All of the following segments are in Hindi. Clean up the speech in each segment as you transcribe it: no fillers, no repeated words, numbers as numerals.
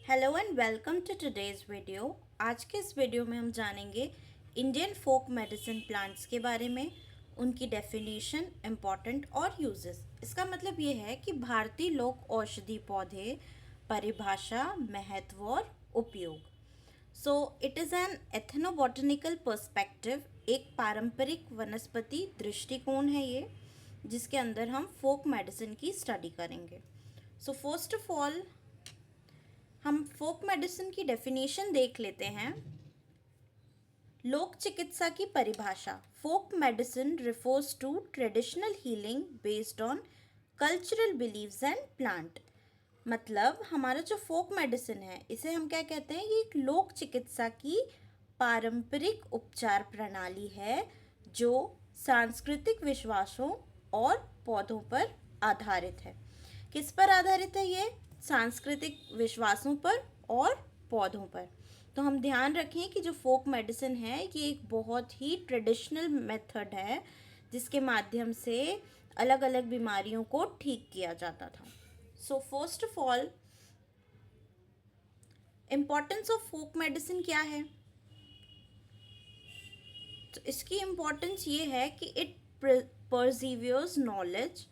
Hello and welcome to today's video. आज के इस वीडियो में हम जानेंगे इंडियन फोक मेडिसिन प्लांट्स के बारे में, उनकी डेफिनेशन, इम्पॉर्टेंट और यूजेस। इसका मतलब ये है कि भारतीय लोक औषधि पौधे, परिभाषा, महत्व और उपयोग। So it is an ethnobotanical perspective, एक पारंपरिक वनस्पति दृष्टिकोण है ये, जिसके अंदर हम फोक मेडिसिन की स्टडी करेंगे। सो फर्स्ट ऑफ ऑल हम फोक मेडिसिन की डेफिनेशन देख लेते हैं। लोक चिकित्सा की परिभाषा। Folk medicine refers to traditional healing based on cultural beliefs and plant. मतलब हमारा जो फोक मेडिसिन है, इसे हम क्या कहते हैं, ये एक लोक चिकित्सा की पारंपरिक उपचार प्रणाली है जो सांस्कृतिक विश्वासों और पौधों पर आधारित है। किस पर आधारित है ये? सांस्कृतिक विश्वासों पर और पौधों पर। तो हम ध्यान रखें कि जो फोक मेडिसिन है ये एक बहुत ही ट्रेडिशनल मेथड है जिसके माध्यम से अलग अलग बीमारियों को ठीक किया जाता था। So first of all, importance of folk medicine क्या है? तो इसकी इम्पोर्टेंस ये है कि इट परसिवियर्स नॉलेज,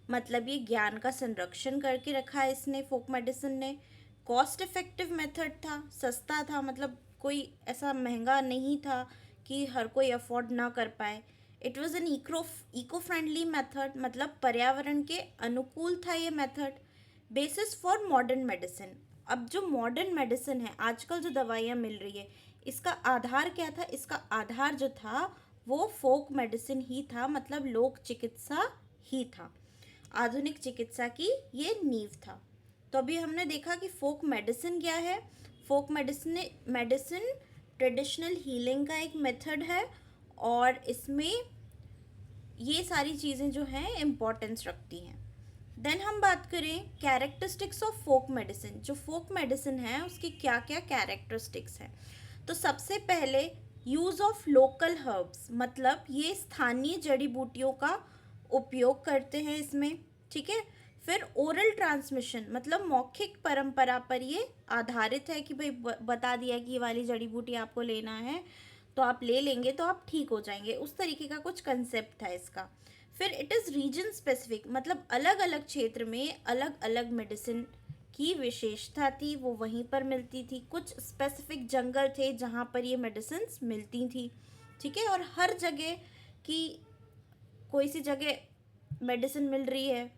मतलब ये ज्ञान का संरक्षण करके रखा है इसने, फोक मेडिसिन ने। कॉस्ट इफेक्टिव मेथड था, सस्ता था, मतलब कोई ऐसा महंगा नहीं था कि हर कोई अफोर्ड ना कर पाए। It was an eco friendly method, मतलब पर्यावरण के अनुकूल था ये method. Basis for modern medicine. अब जो मॉडर्न मेडिसिन है, आजकल जो दवाइयाँ मिल रही है, इसका आधार क्या था? इसका आधार जो था वो फोक मेडिसिन ही था, मतलब लोक चिकित्सा ही था। आधुनिक चिकित्सा की ये नींव था। तो अभी हमने देखा कि फोक मेडिसिन क्या है। फोक मेडिसिन ट्रेडिशनल हीलिंग का एक मेथड है और इसमें ये सारी चीज़ें जो हैं इम्पोर्टेंस रखती हैं। देन हम बात करें कैरेक्टरिस्टिक्स ऑफ फोक मेडिसिन। जो फोक मेडिसिन है उसकी क्या क्या कैरेक्टरिस्टिक्स हैं? तो सबसे पहले यूज़ ऑफ लोकल हर्ब्स, मतलब ये स्थानीय जड़ी बूटियों का उपयोग करते हैं इसमें, ठीक है। फिर ओरल ट्रांसमिशन, मतलब मौखिक परंपरा पर ये आधारित है कि भाई बता दिया कि ये वाली जड़ी बूटी आपको लेना है तो आप ले लेंगे तो आप ठीक हो जाएंगे, उस तरीके का कुछ कंसेप्ट था इसका। फिर इट इज़ रीजन स्पेसिफिक, मतलब अलग अलग क्षेत्र में अलग अलग मेडिसिन की विशेषता थी, वो वहीं पर मिलती थी। कुछ स्पेसिफिक जंगल थे जहाँ पर ये मेडिसिन मिलती थी, ठीक है। और हर जगह की कोई सी जगह मेडिसिन मिल रही है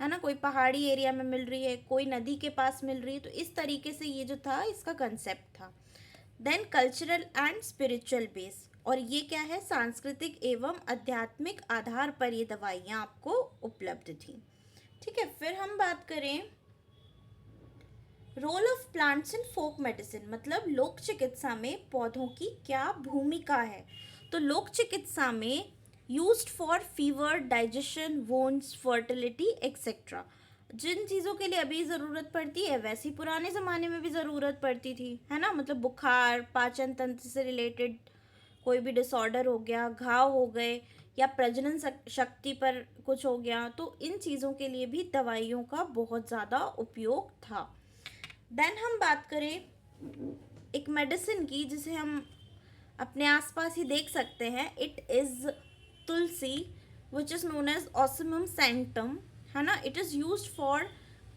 ना, कोई पहाड़ी एरिया में मिल रही है, कोई नदी के पास मिल रही है, तो इस तरीके से ये जो था इसका कंसेप्ट था। Then cultural and spiritual base, और ये क्या है, सांस्कृतिक एवं आध्यात्मिक आधार पर ये दवाइयाँ आपको उपलब्ध थी, ठीक है। फिर हम बात करें role of plants in folk medicine, मतलब लोक चिकित्सा में पौधों की क्या भूमिका है। तो लोक चिकित्सा में used for fever, digestion, wounds, fertility etcetera, जिन चीज़ों के लिए अभी ज़रूरत पड़ती है वैसी पुराने ज़माने में भी ज़रूरत पड़ती थी, है ना। मतलब बुखार, पाचन तंत्र से रिलेटेड कोई भी डिसऑर्डर हो गया, घाव हो गए, या प्रजनन शक्ति पर कुछ हो गया, तो इन चीज़ों के लिए भी दवाइयों का बहुत ज़्यादा उपयोग था। देन हम बात करें एक मेडिसिन की जिसे हम अपने आसपास ही देख सकते हैं। It is tulsi, which is known as ocimum sanctum, है ना। It is use for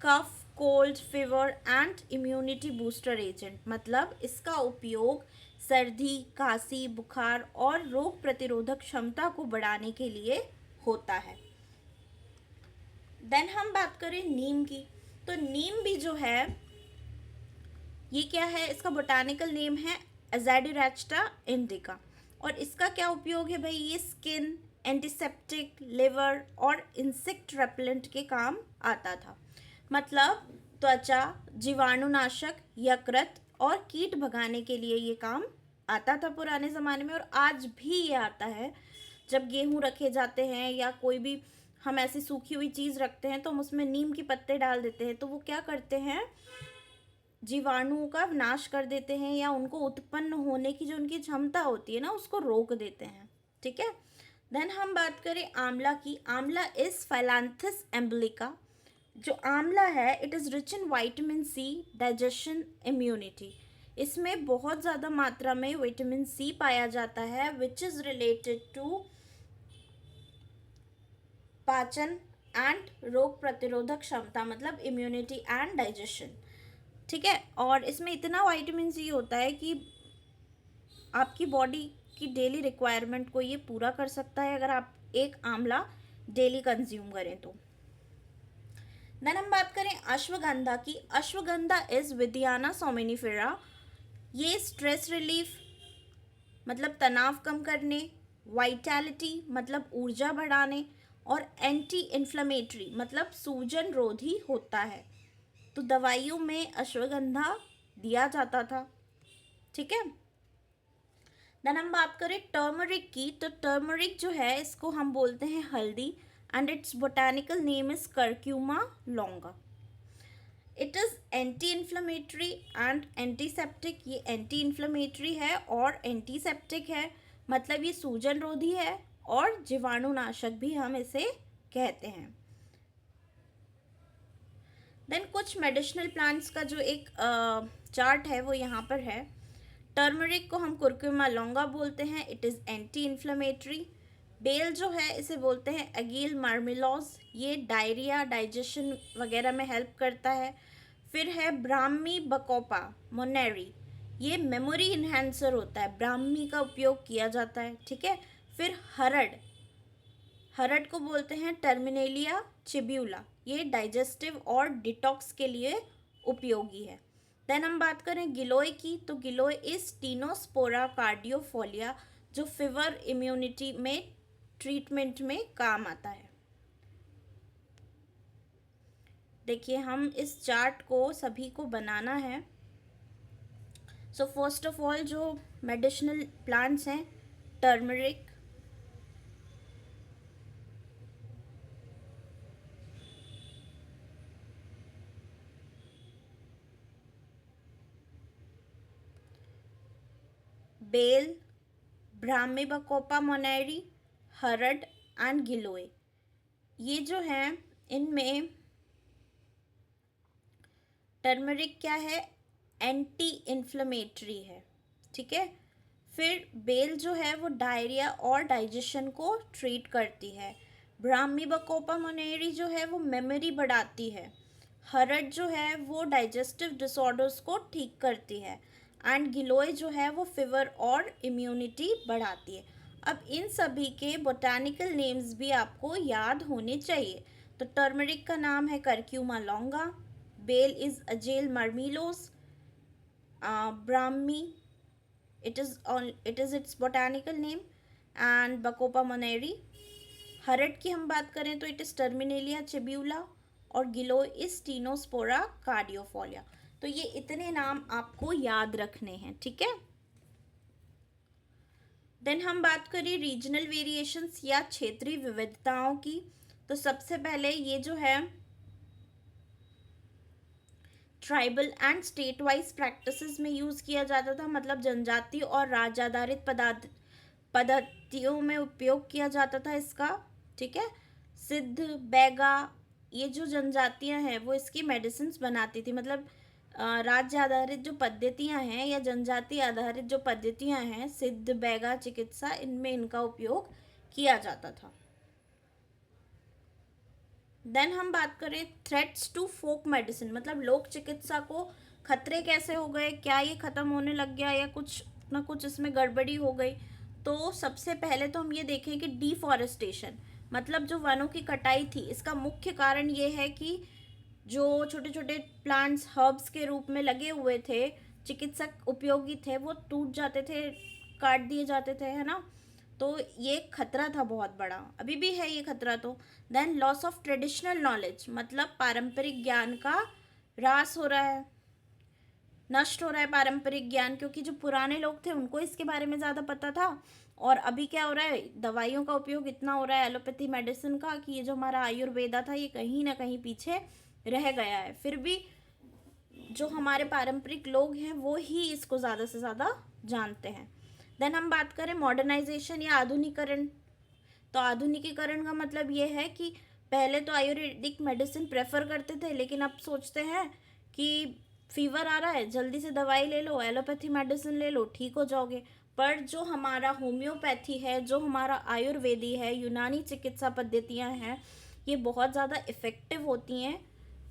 cough, cold, fever and immunity booster agent, मतलब इसका उपयोग सर्दी, खांसी, बुखार और रोग प्रतिरोधक क्षमता को बढ़ाने के लिए होता है। देन हम बात करें नीम की। तो नीम भी जो है ये क्या है, इसका बोटानिकल नेम है एजाडिरैक्टा इंडिका, और इसका क्या उपयोग है भाई, ये स्किन, एंटीसेप्टिक, लिवर और इंसेक्ट रेपेलेंट के काम आता था। मतलब त्वचा, जीवाणुनाशक, यकृत और कीट भगाने के लिए ये काम आता था पुराने ज़माने में, और आज भी ये आता है। जब गेहूँ रखे जाते हैं या कोई भी हम ऐसी सूखी हुई चीज़ रखते हैं तो हम उसमें नीम के पत्ते डाल देते हैं, तो वो क्या करते हैं, जीवाणुओं का नाश कर देते हैं, या उनको उत्पन्न होने की जो उनकी क्षमता होती है ना उसको रोक देते हैं, ठीक है। देन हम बात करें आंवला की। आंवला इज फाइलैंथस एम्बलिका, जो आंवला है it is rich in vitamin C, digestion, immunity. इसमें बहुत ज़्यादा मात्रा में विटामिन सी पाया जाता है विच इज़ रिलेटेड टू पाचन एंड रोग प्रतिरोधक क्षमता, मतलब इम्यूनिटी एंड डाइजेशन। ठीक है, और इसमें इतना विटामिन सी होता है कि आपकी बॉडी की डेली रिक्वायरमेंट को ये पूरा कर सकता है अगर आप एक आंवला डेली कंज्यूम करें तो। देन हम बात करें अश्वगंधा की। अश्वगंधा इज विदियाना सोमेनिफेरा। ये स्ट्रेस रिलीफ मतलब तनाव कम करने, वाइटैलिटी मतलब ऊर्जा बढ़ाने, और एंटी इन्फ्लेमेटरी मतलब सूजन रोधी होता है। तो दवाइयों में अश्वगंधा दिया जाता था। ठीक है, देन हम बात करें टर्मरिक की। तो टर्मरिक जो है इसको हम बोलते हैं हल्दी and it's botanical name is curcuma लॉन्गा। It is anti inflammatory and antiseptic. ये एंटी इन्फ्लेमेटरी है और एंटीसेप्टिक है, मतलब ये सूजन रोधी है और जीवाणुनाशक भी हम इसे कहते हैं। देन कुछ मेडिसिनल प्लांट्स का जो एक चार्ट है वो यहाँ पर है। टर्मरिक को हम कुरकुमा लौंगा बोलते हैं, इट इज़ एंटी इन्फ्लेमेटरी। बेल जो है इसे बोलते हैं अगील मार्मिलोज, ये डायरिया डाइजेशन वगैरह में हेल्प करता है। फिर है ब्राह्मी बकोपा मोनेरी, ये मेमोरी इन्हेंसर होता है, ब्राह्मी का उपयोग किया जाता है। ठीक है, फिर हरड़, हरड़ को बोलते हैं टर्मिनेलिया चिब्यूला, ये डाइजेस्टिव और डिटॉक्स के लिए उपयोगी है। देन हम बात करें गिलोय की। तो गिलोय इज टीनोस्पोरा कार्डियोफोलिया, जो फीवर इम्यूनिटी में ट्रीटमेंट में काम आता है। देखिए हम इस चार्ट को सभी को बनाना है। सो फर्स्ट ऑफ ऑल जो मेडिसिनल प्लांट्स हैं, turmeric, bael, brahmi bacopa monnieri, harad and giloy, ये जो हैं इनमें टर्मरिक क्या है, एंटी इन्फ्लेमेटरी है। ठीक है, फिर बेल जो है वो डायरिया और डाइजेशन को ट्रीट करती है। ब्राह्मी बकोपा मोनेरी जो है वो मेमोरी बढ़ाती है। हरड़ जो है वो डाइजेस्टिव डिसऑर्डर्स को ठीक करती है। एंड गिलोय जो है वो फीवर और इम्यूनिटी बढ़ाती है। अब इन सभी के बोटानिकल नेम्स भी आपको याद होने चाहिए। तो टर्मरिक का नाम है curcuma longa, bael is aegle marmelos, brahmi it is its botanical name, and Bacopa moneri। हरड़ की हम बात करें तो इट इज़ टर्मिनेलिया चिब्यूला, और गिलो इज टीनोस्पोरा कार्डियोफोलिया। तो ये इतने नाम आपको याद रखने हैं। ठीक है, देन हम बात करें रीजनल वेरिएशंस या क्षेत्रीय विविधताओं की। तो सबसे पहले ये जो है tribal and state wise practices में यूज़ किया जाता था, मतलब जनजाति और राज्य आधारित पद्धतियों में उपयोग किया जाता था इसका। ठीक है, सिद्ध, बैगा, ये जो जनजातियां हैं वो इसकी मेडिसिन्स बनाती थी, मतलब राज्य आधारित जो पद्धतियां हैं या जनजाति आधारित जो पद्धतियां हैं, सिद्ध, बैगा चिकित्सा, इनमें इनका उपयोग किया जाता था। देन हम बात करें थ्रेट्स टू फोक मेडिसिन, मतलब लोक चिकित्सा को खतरे कैसे हो गए, क्या ये ख़त्म होने लग गया या कुछ ना कुछ इसमें गड़बड़ी हो गई। तो सबसे पहले तो हम ये देखें कि डिफॉरेस्टेशन, मतलब जो वनों की कटाई थी, इसका मुख्य कारण ये है कि जो छोटे छोटे प्लांट्स हर्ब्स के रूप में लगे हुए थे, चिकित्सक उपयोगी थे, वो टूट जाते थे, काट दिए जाते थे, है ना। तो ये खतरा था बहुत बड़ा, अभी भी है ये खतरा। तो then loss of traditional knowledge, मतलब पारंपरिक ज्ञान का ह्रास हो रहा है, नष्ट हो रहा है पारंपरिक ज्ञान, क्योंकि जो पुराने लोग थे उनको इसके बारे में ज़्यादा पता था। और अभी क्या हो रहा है, दवाइयों का उपयोग इतना हो रहा है एलोपैथी मेडिसिन का, कि ये जो हमारा आयुर्वेदा था ये कहीं ना कहीं पीछे रह गया है। फिर भी जो हमारे पारंपरिक लोग हैं वो ही इसको ज़्यादा से ज़्यादा जानते हैं। देन हम बात करें मॉडर्नाइजेशन या आधुनिकीकरण। तो आधुनिकीकरण का मतलब ये है कि पहले तो आयुर्वेदिक मेडिसिन प्रेफर करते थे, लेकिन अब सोचते हैं कि फीवर आ रहा है, जल्दी से दवाई ले लो, एलोपैथी मेडिसिन ले लो, ठीक हो जाओगे। पर जो हमारा होम्योपैथी है, जो हमारा आयुर्वेदी है, यूनानी चिकित्सा पद्धतियाँ हैं, ये बहुत ज़्यादा इफ़ेक्टिव होती हैं,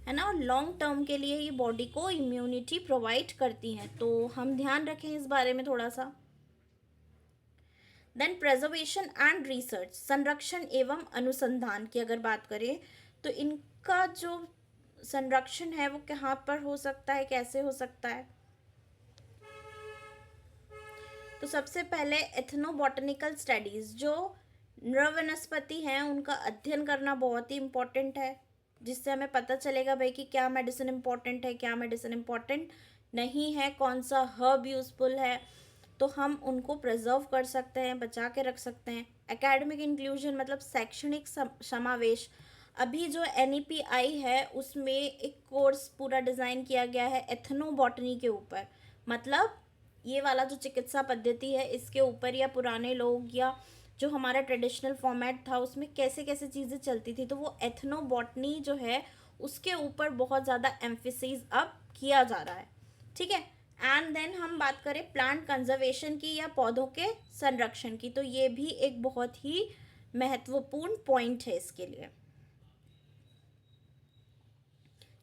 है ना, और लॉन्ग टर्म के लिए ये बॉडी को इम्यूनिटी प्रोवाइड करती हैं। तो हम ध्यान रखें इस बारे में थोड़ा सा। देन प्रेजर्वेशन एंड रिसर्च, संरक्षण एवं अनुसंधान की अगर बात करें तो इनका जो संरक्षण है वो कहाँ पर हो सकता है, कैसे हो सकता है? तो सबसे पहले एथनोबॉटनिकल स्टडीज, जो नृ वनस्पति हैं उनका अध्ययन करना बहुत ही इम्पोर्टेंट है, जिससे हमें पता चलेगा भाई कि क्या मेडिसिन इम्पोर्टेंट है, क्या मेडिसिन इम्पोर्टेंट नहीं है, कौन सा हर्ब यूजफुल है, तो हम उनको प्रिजर्व कर सकते हैं, बचा के रख सकते हैं। एकेडमिक इंक्लूजन मतलब शैक्षणिक समावेश, अभी जो NEP है उसमें एक कोर्स पूरा डिज़ाइन किया गया है एथनोबॉटनी के ऊपर, मतलब ये वाला जो चिकित्सा पद्धति है इसके ऊपर, या पुराने लोग या जो हमारा ट्रेडिशनल फॉर्मेट था उसमें कैसे कैसे चीज़ें चलती थी, तो वो एथनोबॉटनी जो है उसके ऊपर बहुत ज़्यादा एम्फेसिस अब किया जा रहा है, ठीक है। एंड देन हम बात करें प्लांट कंजर्वेशन की या पौधों के संरक्षण की, तो ये भी एक बहुत ही महत्वपूर्ण पॉइंट है इसके लिए।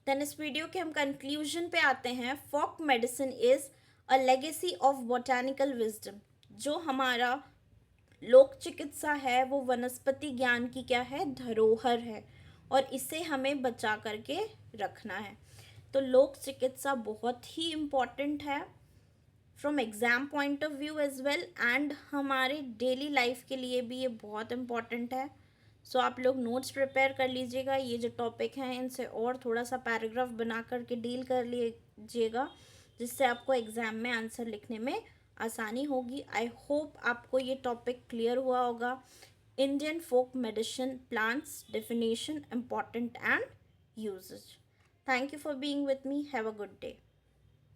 देन इस वीडियो के हम कंक्लूजन पे आते हैं। Folk medicine is a legacy of botanical wisdom, जो हमारा लोक चिकित्सा है वो वनस्पति ज्ञान की क्या है, धरोहर है, और इसे हमें बचा करके रखना है। तो लोक चिकित्सा बहुत ही इम्पॉर्टेंट है from exam point of view as well, and हमारे डेली लाइफ के लिए भी ये बहुत इम्पॉर्टेंट है। सो आप लोग नोट्स प्रिपेयर कर लीजिएगा, ये जो टॉपिक हैं इनसे और थोड़ा सा पैराग्राफ बना करके डील कर लीजिएगा, जिससे आपको एग्ज़ाम में आंसर लिखने में आसानी होगी। आई होप आपको ये टॉपिक क्लियर हुआ होगा। Indian folk medicine plants definition, important and usages. Thank you for being with me, have a good day.